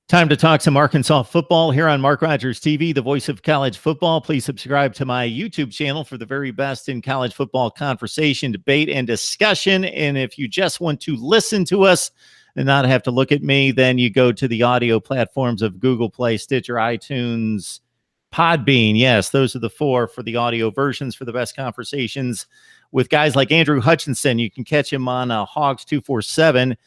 Time to talk some Arkansas football here on Mark Rogers TV, the voice of college football. Please subscribe to my YouTube channel for the very best in college football conversation, debate, and discussion. And if you just want to listen to us and not have to look at me, then you go to the audio platforms of Google Play, Stitcher, iTunes, Podbean. Yes, those are the four for the audio versions for the best conversations with guys like Andrew Hutchinson. You can catch him on Hogs 247.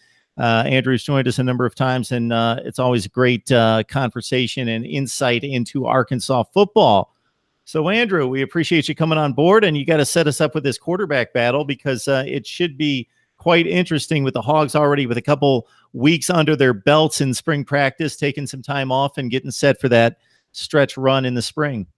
Andrew's joined us a number of times, and it's always a great conversation and insight into Arkansas football. So, Andrew, we appreciate you coming on board, and you got to set us up with this quarterback battle because it should be quite interesting with the Hogs already with a couple weeks under their belts in spring practice, taking some time off and getting set for that stretch run in the spring.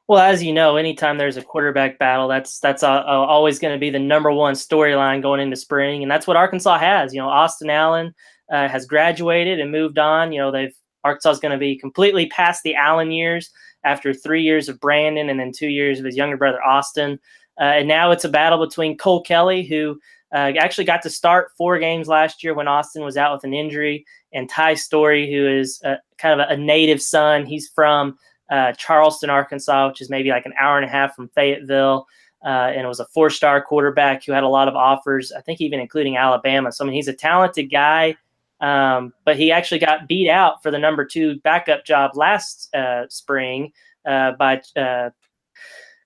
Well, as you know, anytime there's a quarterback battle, that's always going to be the number one storyline going into spring, and that's what Arkansas has. You know, Austin Allen has graduated and moved on. You know, Arkansas is going to be completely past the Allen years after 3 years of Brandon and then 2 years of his younger brother Austin, and now it's a battle between Cole Kelly, who actually got to start 4 games last year when Austin was out with an injury, and Ty Story, who is kind of a native son. He's from Charleston, Arkansas, which is maybe like an hour and a half from Fayetteville, and it was a 4-star quarterback who had a lot of offers, I think even including Alabama. So, I mean, he's a talented guy, but he actually got beat out for the number 2 backup job last spring by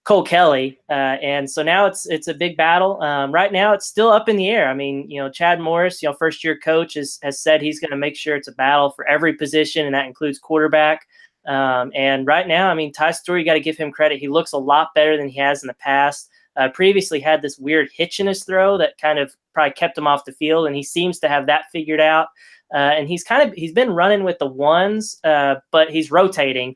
Cole Kelly, and so now it's a big battle. Right now, it's still up in the air. I mean, you know, Chad Morris, first-year coach, has said he's going to make sure it's a battle for every position, and that includes quarterback. And right now, I mean, Ty Story, you got to give him credit. He looks a lot better than he has in the past. Previously had this weird hitch in his throw that kind of probably kept him off the field, and he seems to have that figured out. And he's been running with the ones, but he's rotating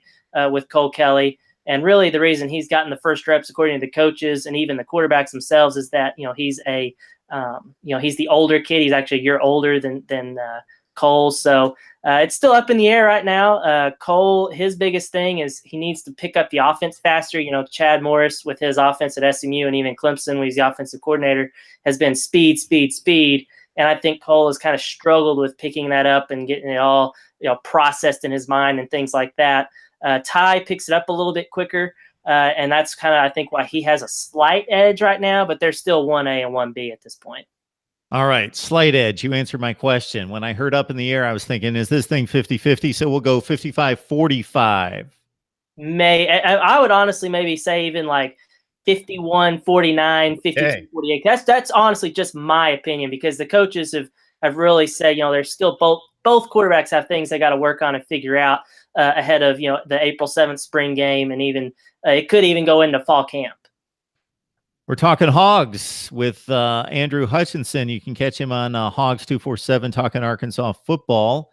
with Cole Kelly. And really, the reason he's gotten the first reps, according to the coaches and even the quarterbacks themselves, is that he's he's the older kid. He's actually a year older than Cole. So it's still up in the air right now. Cole, his biggest thing is he needs to pick up the offense faster. You know, Chad Morris with his offense at SMU and even Clemson, when he's the offensive coordinator, has been speed, speed, speed. And I think Cole has kind of struggled with picking that up and getting it all processed in his mind and things like that. Ty picks it up a little bit quicker, and that's kind of, I think, why he has a slight edge right now, but they're still 1A and 1B at this point. All right, slight edge. You answered my question. When I heard up in the air, I was thinking, is this thing 50-50? So we'll go 55-45. I would honestly maybe say even like 51-49, 52-48. That's honestly just my opinion, because the coaches have really said, there's still both quarterbacks have things they got to work on and figure out ahead of, the April 7th spring game, and even it could even go into fall camp. We're talking Hogs with Andrew Hutchinson. You can catch him on Hogs 247 talking Arkansas football.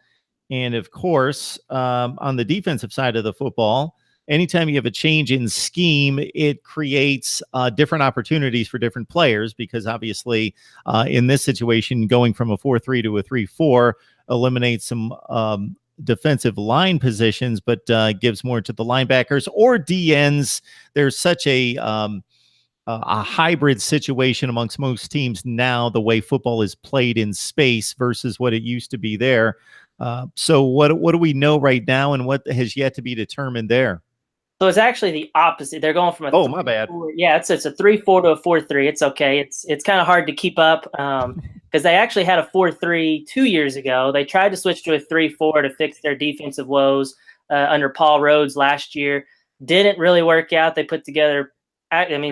And of course, on the defensive side of the football, anytime you have a change in scheme, it creates different opportunities for different players, because obviously in this situation, going from a 4-3 to a 3-4 eliminates some defensive line positions, but gives more to the linebackers or DNs. There's such a hybrid situation amongst most teams now, the way football is played in space versus what it used to be there. So what do we know right now, and what has yet to be determined there? So it's actually the opposite. They're going from a my bad. Yeah, it's a 3-4 to a 4-3. It's okay. It's kind of hard to keep up because they actually had a 4-3 2 years ago. They tried to switch to a 3-4 to fix their defensive woes under Paul Rhodes last year. Didn't really work out. They put together,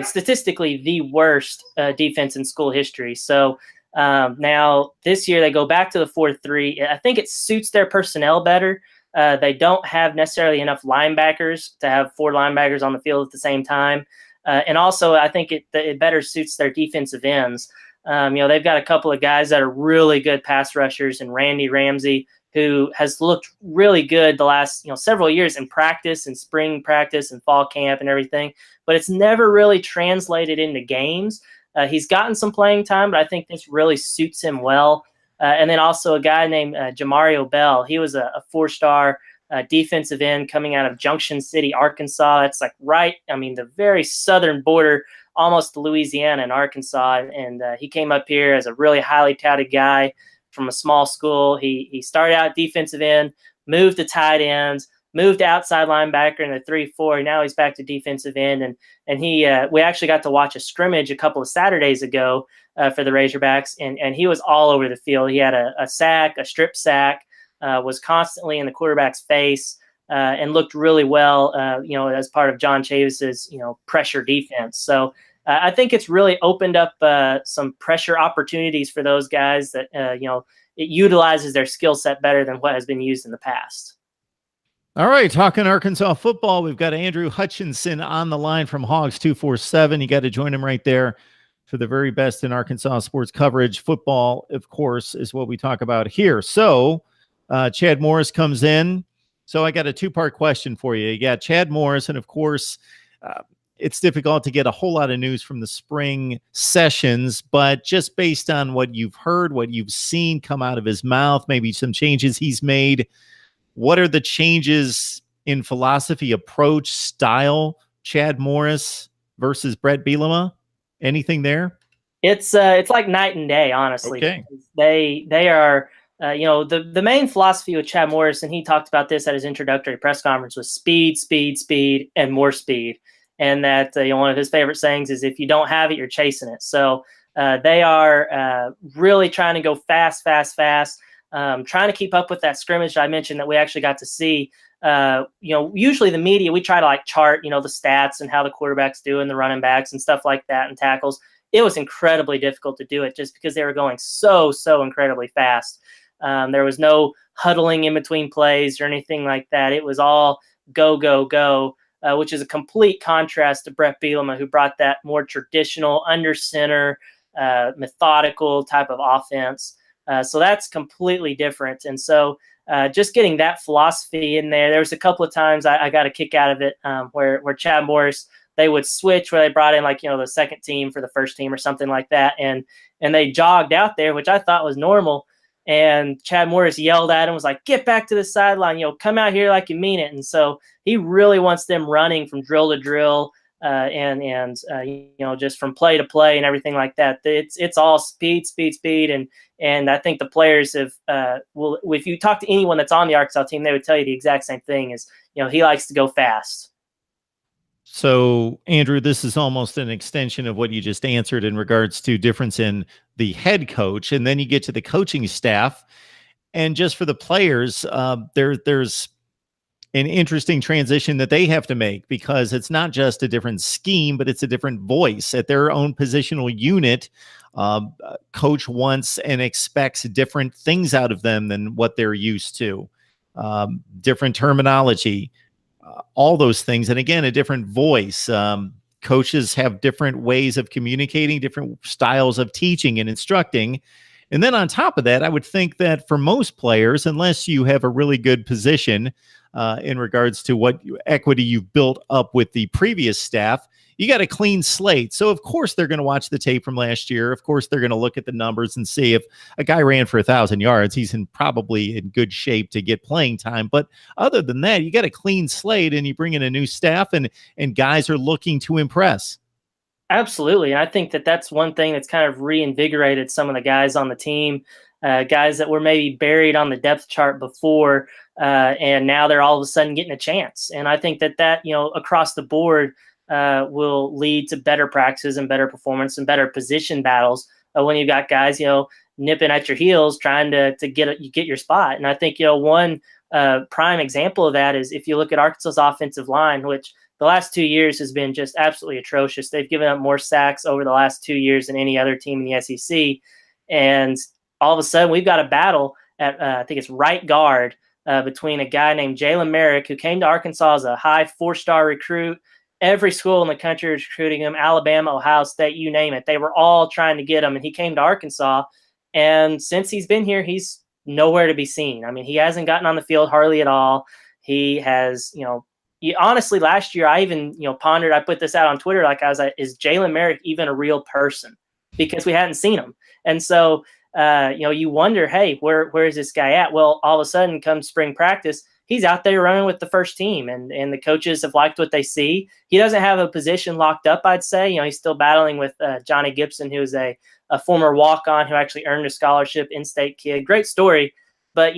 statistically the worst defense in school history. So now this year they go back to the 4-3. I think it suits their personnel better. They don't have necessarily enough linebackers to have 4 linebackers on the field at the same time. And also, I think it better suits their defensive ends. They've got a couple of guys that are really good pass rushers, and Randy Ramsey, who has looked really good the last several years in practice and spring practice and fall camp and everything, but it's never really translated into games. He's gotten some playing time, but I think this really suits him well. And then also a guy named Jamario Bell. He was a 4-star defensive end coming out of Junction City, Arkansas. That's like the very southern border, almost to Louisiana and Arkansas. And he came up here as a really highly touted guy. from a small school. He started out defensive end, moved to tight ends, moved to outside linebacker in the 3-4. Now he's back to defensive end, and we actually got to watch a scrimmage a couple of Saturdays ago for the Razorbacks, and he was all over the field. He had a sack, a strip sack, was constantly in the quarterback's face, and looked really well, as part of John Chavis's, pressure defense. So I think it's really opened up some pressure opportunities for those guys that, it utilizes their skill set better than what has been used in the past. All right, talking Arkansas football, we've got Andrew Hutchinson on the line from Hogs 247. You got to join him right there for the very best in Arkansas sports coverage. Football, of course, is what we talk about here. So Chad Morris comes in. So I got a two-part question for you. You got Chad Morris, and of course, it's difficult to get a whole lot of news from the spring sessions, but just based on what you've heard, what you've seen come out of his mouth, maybe some changes he's made, what are the changes in philosophy, approach, style, Chad Morris versus Brett Bielema? Anything there? It's like night and day, honestly. Okay. They are, the main philosophy with Chad Morris, and he talked about this at his introductory press conference, was speed, speed, speed, and more speed. And that one of his favorite sayings is, if you don't have it, you're chasing it. So they are really trying to go fast, fast, fast. Trying to keep up with that scrimmage that I mentioned that we actually got to see. Usually the media, we try to chart, the stats and how the quarterbacks do and the running backs and stuff like that and tackles. It was incredibly difficult to do it just because they were going so incredibly fast. There was no huddling in between plays or anything like that. It was all go, go, go, which is a complete contrast to Brett Bielema, who brought that more traditional under center, methodical type of offense. So that's completely different. And so just getting that philosophy in there was a couple of times I got a kick out of it, where Chad Morris, they would switch, where they brought in the second team for the first team or something like that. And they jogged out there, which I thought was normal. And Chad Morris yelled at him, was like, get back to the sideline, come out here like you mean it. And so he really wants them running from drill to drill, and just from play to play and everything like that. It's all speed, speed, speed. And I think the players have, if you talk to anyone that's on the Arkansas team, they would tell you the exact same thing is, he likes to go fast. So, Andrew, this is almost an extension of what you just answered in regards to difference in the head coach. And then you get to the coaching staff. And just for the players, there's an interesting transition that they have to make, because it's not just a different scheme, but it's a different voice at their own positional unit. Coach wants and expects different things out of them than what they're used to. Different terminology, all those things. And again, a different voice. Coaches have different ways of communicating, different styles of teaching and instructing. And then on top of that, I would think that for most players, unless you have a really good position in regards to what equity you've built up with the previous staff, you got a clean slate. So of course they're going to watch the tape from last year. Of course they're going to look at the numbers and see if a guy ran for 1,000 yards, he's probably in good shape to get playing time. But other than that, you got a clean slate and you bring in a new staff, and guys are looking to impress. Absolutely. And I think that's one thing that's kind of reinvigorated some of the guys on the team, guys that were maybe buried on the depth chart before, and now they're all of a sudden getting a chance. And I think that across the board will lead to better practices and better performance and better position battles when you've got guys, nipping at your heels trying to get your spot. And I think, one prime example of that is if you look at Arkansas's offensive line, which the last 2 years has been just absolutely atrocious. They've given up more sacks over the last 2 years than any other team in the SEC. And all of a sudden we've got a battle at, I think it's right guard, between a guy named Jalen Merrick, who came to Arkansas as a high 4-star recruit. Every school in the country was recruiting him, Alabama, Ohio State, you name it. They were all trying to get him, and he came to Arkansas. And since he's been here, he's nowhere to be seen. I mean, he hasn't gotten on the field hardly at all. He has, honestly, last year I even, pondered, I put this out on Twitter, I was like, is Jalen Merrick even a real person? Because we hadn't seen him. And so, you wonder, hey, where is this guy at? Well, all of a sudden, come spring practice, he's out there running with the first team, and the coaches have liked what they see. He doesn't have a position locked up, I'd say. He's still battling with Johnny Gibson, who's a former walk-on who actually earned a scholarship, in-state kid. Great story, but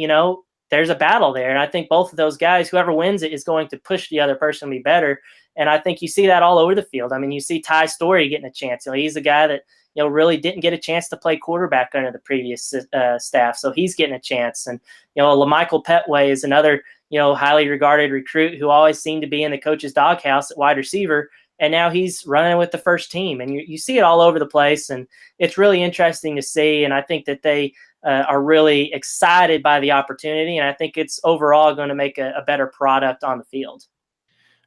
there's a battle there, and I think both of those guys, whoever wins it, is going to push the other person to be better. And I think you see that all over the field. I mean, you see Ty Story getting a chance. He's a guy that really didn't get a chance to play quarterback under the previous staff, so he's getting a chance. And LaMichael Petway is another highly regarded recruit who always seemed to be in the coach's doghouse at wide receiver, and now he's running with the first team. And you see it all over the place, and it's really interesting to see. And I think that they are really excited by the opportunity, and I think it's overall going to make a better product on the field.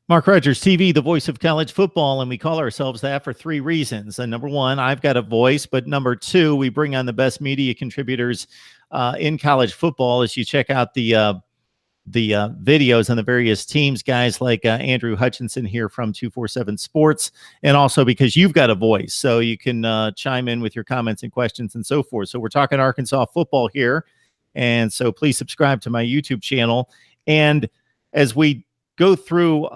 Mark Rogers TV, the voice of college football, and we call ourselves that for three reasons. And number one, I've got a voice, but number two, we bring on the best media contributors in college football. As you check out the videos on the various teams, guys like Andrew Hutchinson here from 247 Sports, and also because you've got a voice, so you can chime in with your comments and questions and so forth. So we're talking Arkansas football here, and so please subscribe to my YouTube channel. And as we go through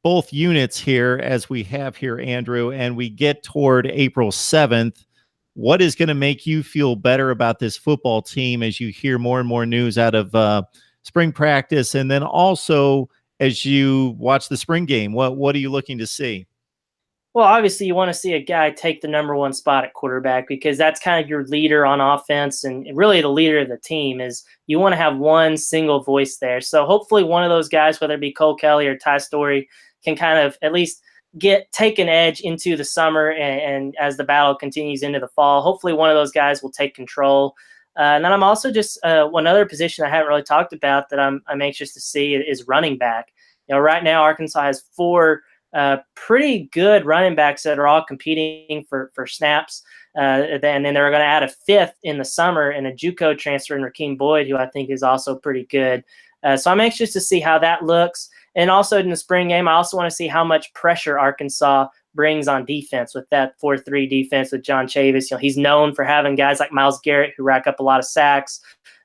both units here, as we have here, Andrew, and we get toward April 7th, what is going to make you feel better about this football team as you hear more and more news out of spring practice, and then also as you watch the spring game? What are you looking to see? Well, obviously you want to see a guy take the number one spot at quarterback, because that's kind of your leader on offense, and really the leader of the team. Is you want to have one single voice there. So hopefully one of those guys, whether it be Cole Kelly or Ty Story, can kind of at least take an edge into the summer, and as the battle continues into the fall, hopefully one of those guys will take control. And then I'm also just one other position I haven't really talked about that I'm anxious to see is running back. Right now Arkansas has four pretty good running backs that are all competing for snaps. And then they're going to add a fifth in the summer, and a JUCO transfer in Rakeem Boyd, who I think is also pretty good. So I'm anxious to see how that looks. And also in the spring game, I also want to see how much pressure Arkansas brings on defense with that 4-3 defense with John Chavis. He's known for having guys like Myles Garrett who rack up a lot of sacks,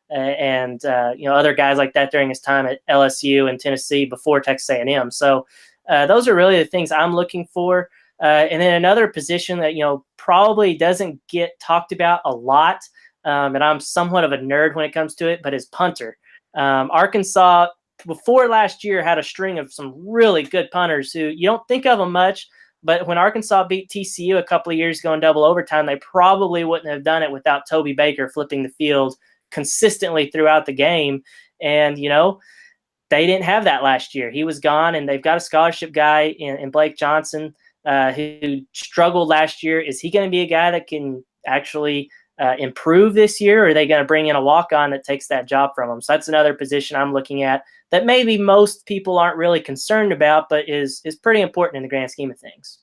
and other guys like that during his time at LSU and Tennessee before Texas A&M. So those are really the things I'm looking for. And then another position that probably doesn't get talked about a lot, and I'm somewhat of a nerd when it comes to it, but is punter. Arkansas before last year had a string of some really good punters who you don't think of them much, but when Arkansas beat TCU a couple of years ago in double overtime, they probably wouldn't have done it without Toby Baker flipping the field consistently throughout the game. And they didn't have that last year. He was gone, and they've got a scholarship guy in Blake Johnson who struggled last year. Is he going to be a guy that can actually improve this year, or are they going to bring in a walk-on that takes that job from him? So that's another position I'm looking at that maybe most people aren't really concerned about, but is pretty important in the grand scheme of things.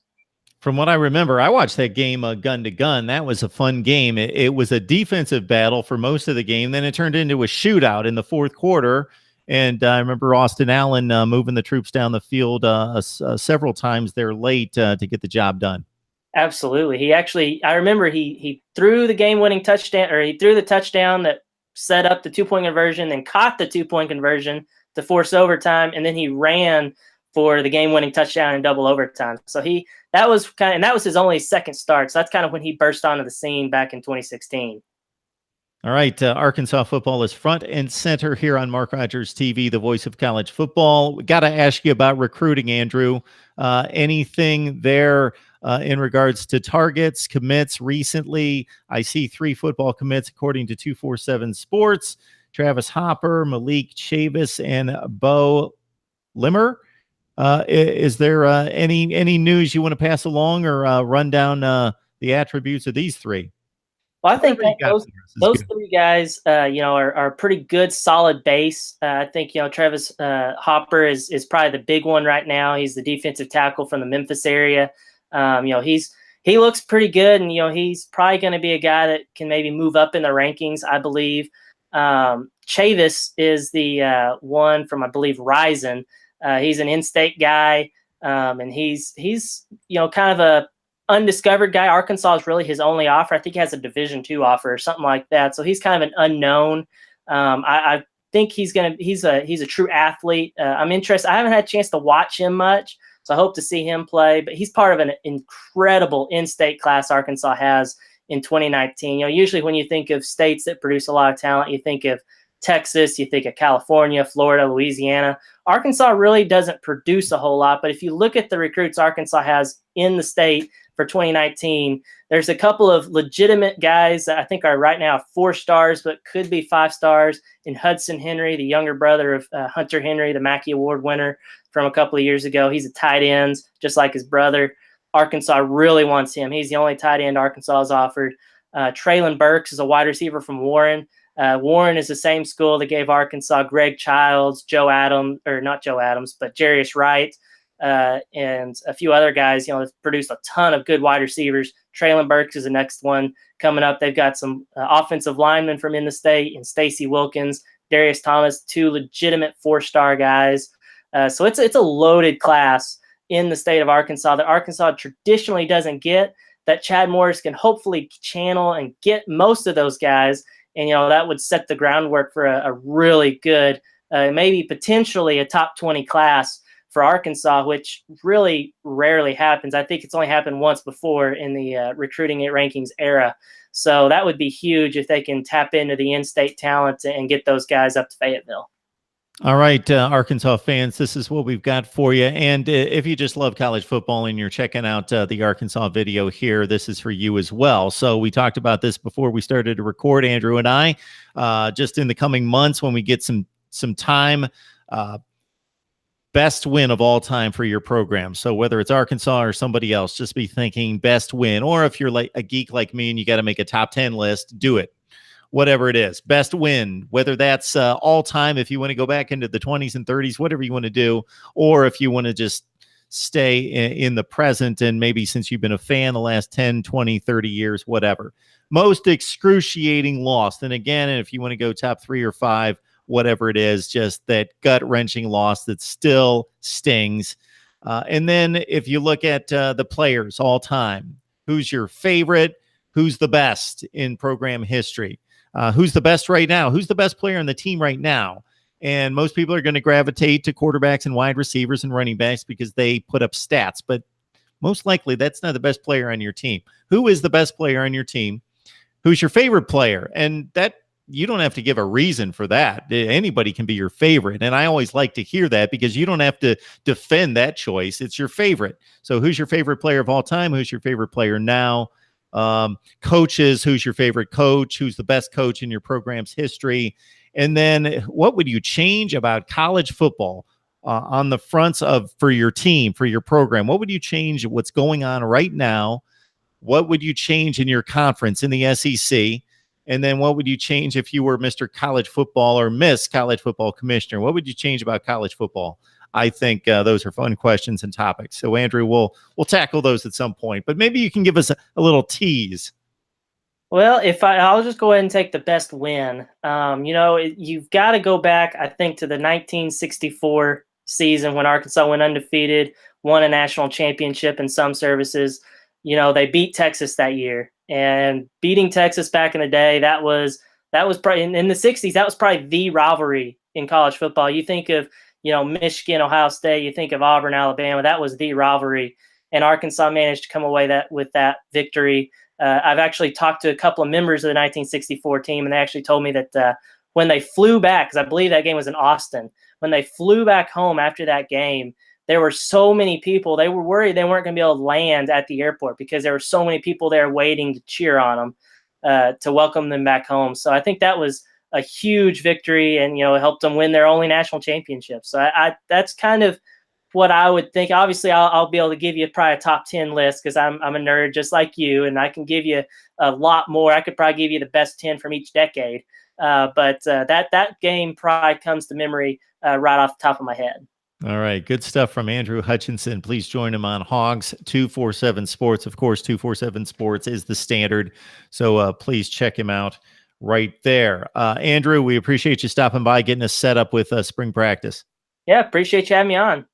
From what I remember, I watched that game gun to gun. That was a fun game. It was a defensive battle for most of the game. Then it turned into a shootout in the fourth quarter. And I remember Austin Allen moving the troops down the field several times there late to get the job done. Absolutely. I remember he threw the game-winning touchdown, or he threw the touchdown that set up the 2-point conversion, then caught the 2-point conversion to force overtime, and then he ran for the game-winning touchdown in double overtime. So that was his only second start. So that's kind of when he burst onto the scene back in 2016. All right, Arkansas football is front and center here on Mark Rogers TV, the voice of college football. We got to ask you about recruiting, Andrew. Anything there in regards to targets, commits recently? I see 3 football commits according to 247 Sports: Travis Hopper, Malik Chavis, and Bo Limmer. Is there any news you want to pass along, or run down the attributes of these 3? Well, I think those 3 guys, are a pretty good, solid base. I think, Travis Hopper is probably the big one right now. He's the defensive tackle from the Memphis area. He looks pretty good, and, he's probably going to be a guy that can maybe move up in the rankings, I believe. Chavis is the one from, I believe, Ryzen. He's an in-state guy, and he's kind of a undiscovered guy. Arkansas is really his only offer. I think he has a Division II offer or something like that. So he's kind of an unknown. I think he's a true athlete. I'm interested. I haven't had a chance to watch him much, so I hope to see him play. But he's part of an incredible in-state class Arkansas has in 2019. Usually when you think of states that produce a lot of talent, you think of Texas, you think of California, Florida, Louisiana. Arkansas really doesn't produce a whole lot, but if you look at the recruits Arkansas has in the state for 2019, there's a couple of legitimate guys that I think are right now 4 stars, but could be 5 stars in Hudson Henry, the younger brother of Hunter Henry, the Mackey Award winner from a couple of years ago. He's a tight end, just like his brother. Arkansas really wants him. He's the only tight end Arkansas has offered. Traylon Burks is a wide receiver from Warren. Warren is the same school that gave Arkansas Greg Childs, not Joe Adams, but Jarius Wright, and a few other guys, that produced a ton of good wide receivers. Traylon Burks is the next one coming up. They've got some offensive linemen from in the state, and Stacy Wilkins, Darius Thomas, 2 legitimate 4-star guys. So it's a loaded class in the state of Arkansas that Arkansas traditionally doesn't get, that Chad Morris can hopefully channel and get most of those guys. And, that would set the groundwork for a really good, maybe potentially a top 20 class for Arkansas, which really rarely happens. I think it's only happened once before in the recruiting rankings era. So that would be huge if they can tap into the in-state talent and get those guys up to Fayetteville. All right, Arkansas fans, this is what we've got for you. And if you just love college football and you're checking out the Arkansas video here, this is for you as well. So we talked about this before we started to record, Andrew and I, just in the coming months when we get some time, best win of all time for your program. So whether it's Arkansas or somebody else, just be thinking best win. Or if you're like a geek like me and you got to make a top 10 list, do it. Whatever it is, best win, whether that's all time, if you want to go back into the 20s and 30s, whatever you want to do, or if you want to just stay in the present and maybe since you've been a fan the last 10, 20, 30 years, whatever. Most excruciating loss. And again, if you want to go top 3 or 5, whatever it is, just that gut-wrenching loss that still stings. And then if you look at the players all time, who's your favorite? Who's the best in program history? Who's the best right now? Who's the best player on the team right now? And most people are going to gravitate to quarterbacks and wide receivers and running backs because they put up stats. But most likely, that's not the best player on your team. Who is the best player on your team? Who's your favorite player? And that you don't have to give a reason for that. Anybody can be your favorite. And I always like to hear that because you don't have to defend that choice. It's your favorite. So who's your favorite player of all time? Who's your favorite player now? Coaches, who's your favorite coach? Who's the best coach in your program's history? And then what would you change about college football on the fronts for your team, for your program? What would you change what's going on right now? What would you change in your conference in the SEC? And then what would you change if you were Mr. College Football or Miss College Football Commissioner? What would you change about college football? I think those are fun questions and topics. So, Andrew, we'll tackle those at some point. But maybe you can give us a little tease. Well, I'll just go ahead and take the best win. You've got to go back, I think, to the 1964 season when Arkansas went undefeated, won a national championship in some services. They beat Texas that year. And beating Texas back in the day, that was probably in the 60s, that was probably the rivalry in college football. You think of Michigan, Ohio State, you think of Auburn, Alabama, that was the rivalry. And Arkansas managed to come away with that victory. I've actually talked to a couple of members of the 1964 team, and they actually told me that when they flew back, because I believe that game was in Austin, when they flew back home after that game, there were so many people. They were worried they weren't going to be able to land at the airport because there were so many people there waiting to cheer on them, to welcome them back home. So I think that was a huge victory, and it helped them win their only national championship. So that's kind of what I would think. Obviously, I'll be able to give you probably a top 10 list because I'm a nerd just like you, and I can give you a lot more. I could probably give you the best 10 from each decade, but that game probably comes to memory right off the top of my head. All right. Good stuff from Andrew Hutchinson. Please join him on Hogs 247 Sports. Of course, 247 Sports is the standard. So please check him out right there. Andrew, we appreciate you stopping by, getting us set up with spring practice. Yeah, appreciate you having me on.